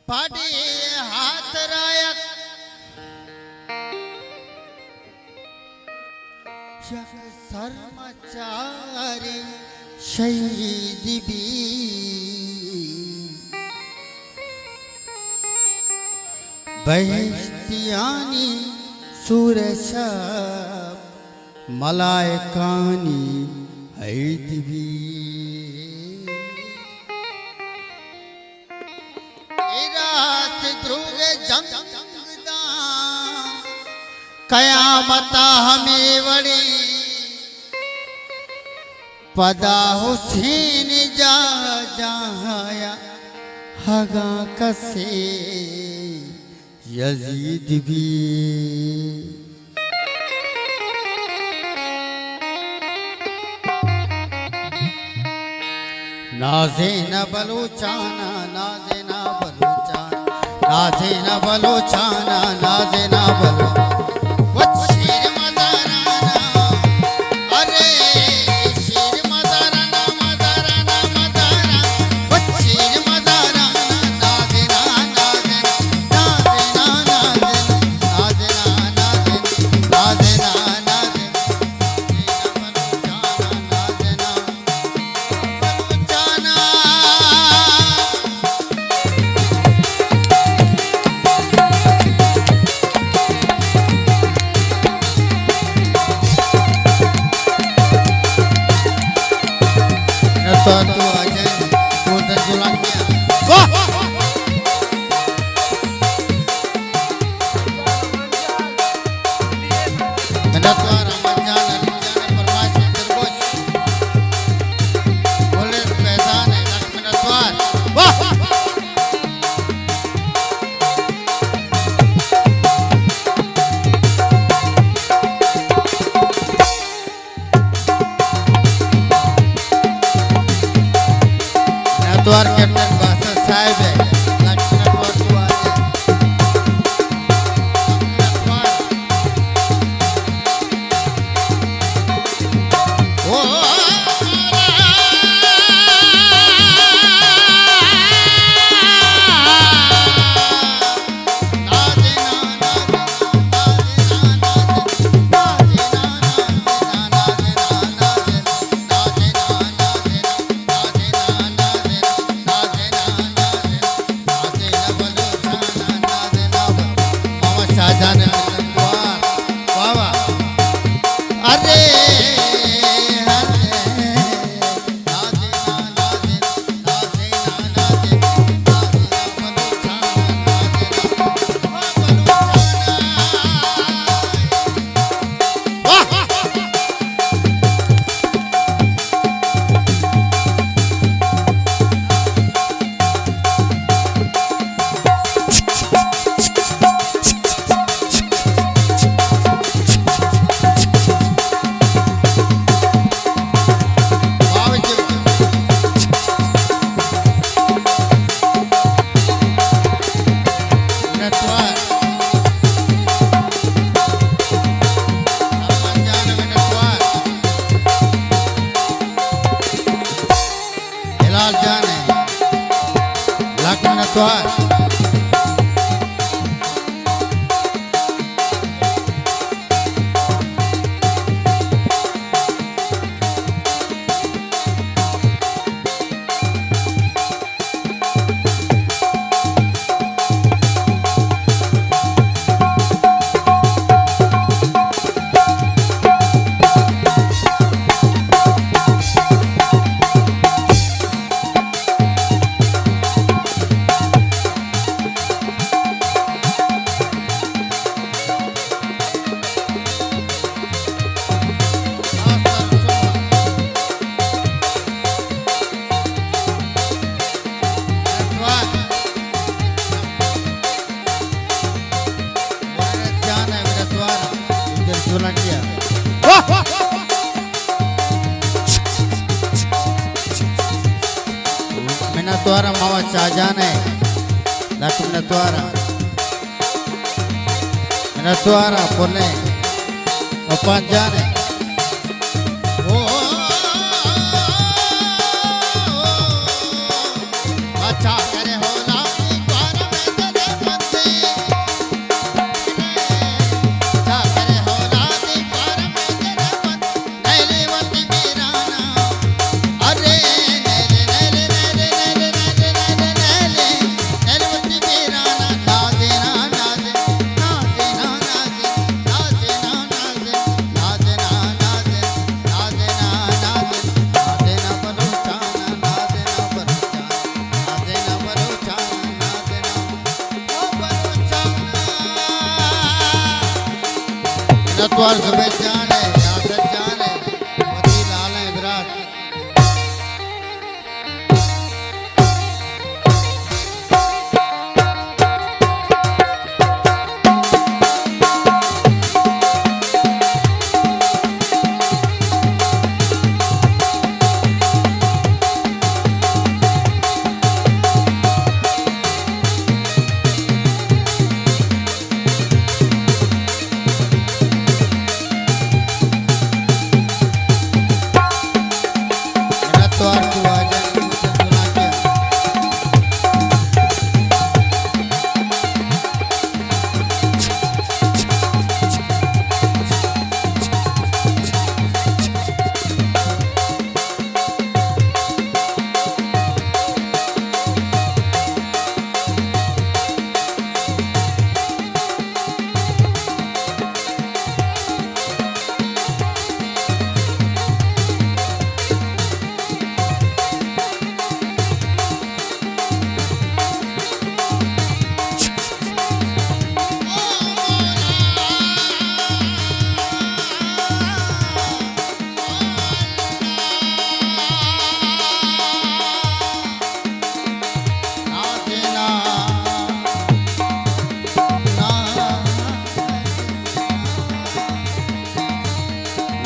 पाड़ी हाथ रायक शर्मचारी शहीद भी बहिश्तियानी सूरशब मलायकानी हैद भी इरात ध्रुव जंगदा कयामत हमें वड़ी पदा हुसैन जा जहाया हगा कसे यजीद भी नाज़े न बलूचाना नाज़े न बलूचाना नाज़े न बलूचाना नाज़े न बलू वो शेर मदाराना अरे शेर मदाराना मदाराना मदारा वो शेर मदाराना नाज़े न नाज़े नाज़े न नाज़े नाज़े न नाज़े न नाज़े तो तू आ जाए तू उधर जुला गया वाह मेरा तो रमजान रमजान परवाश तरबूज बोले पैदान है लक्ष्मण द्वार वाह द्वार कैप्टन बादशाह साहब है लक्ष्मण द्वार को आ द्वार द्वारा मावा शाहजहान है लक्ष्मण द्वारा मेरा द्वारा बोले अपन जाने ओ अच्छा करे हो ना द्वारा में द्वार सफेद जान है, यादव जान है, पति लाल है विराट।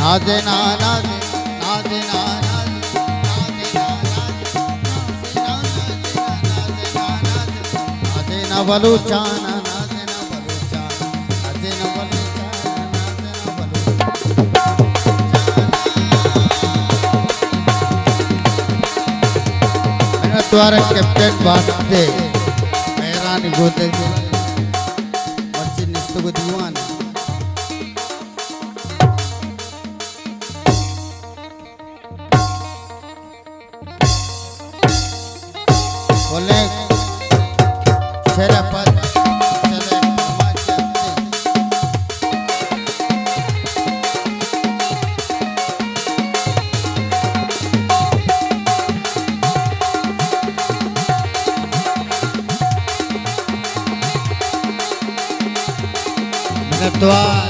नाजे ना नाजे नाजे ना नाजे नाजे ना बलूचाना नाजे ना बलूचाना नाजे ना बलूचाना नाजे ना बलूचाना। मेरा द्वारा कैप्टन बास्ते मेरा निगोते बच्चे निस्तु को दीवान बोले शेरापत चले मेरा द्वार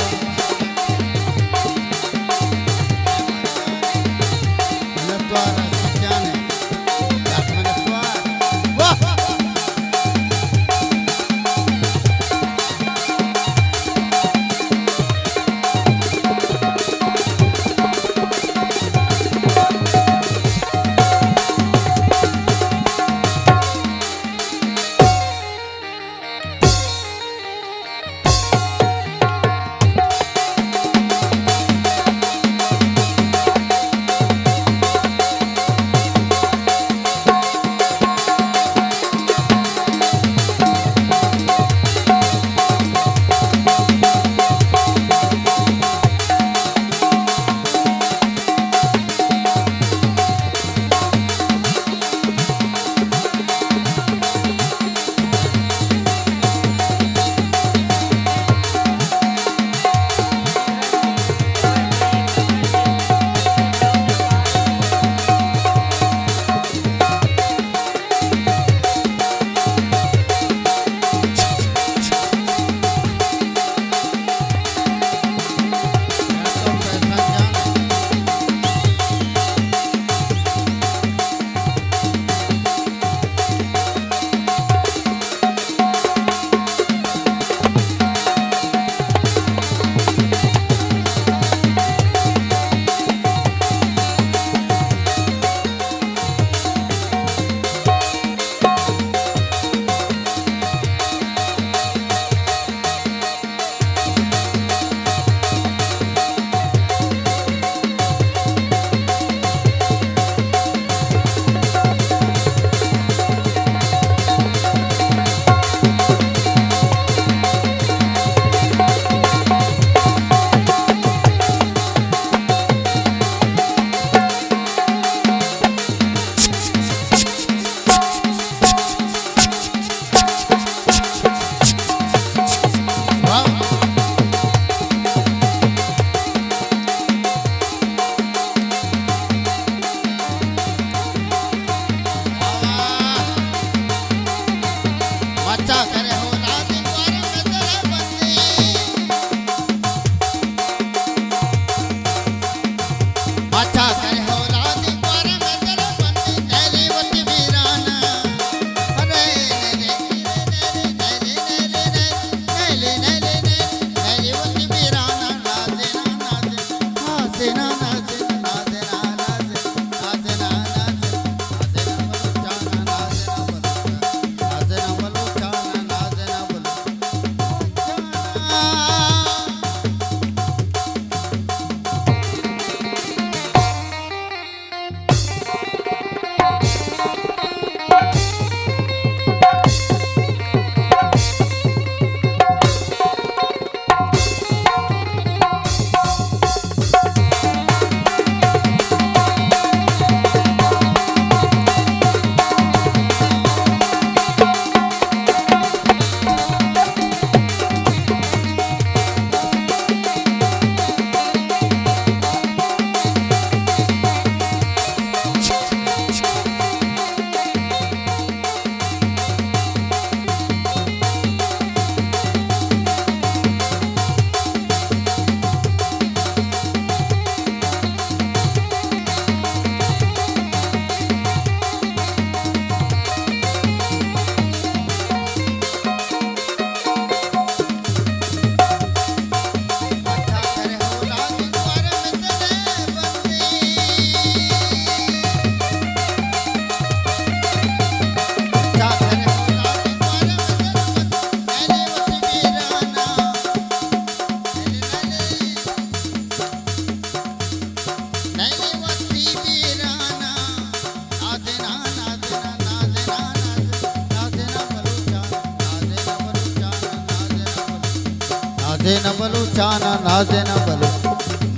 न बलूचा नाजे न बलू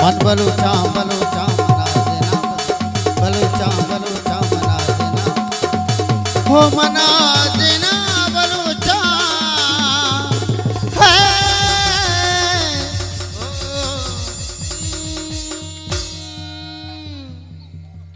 मन बलूचा नाजे न बलूचा मनाजे न हो मनाजे न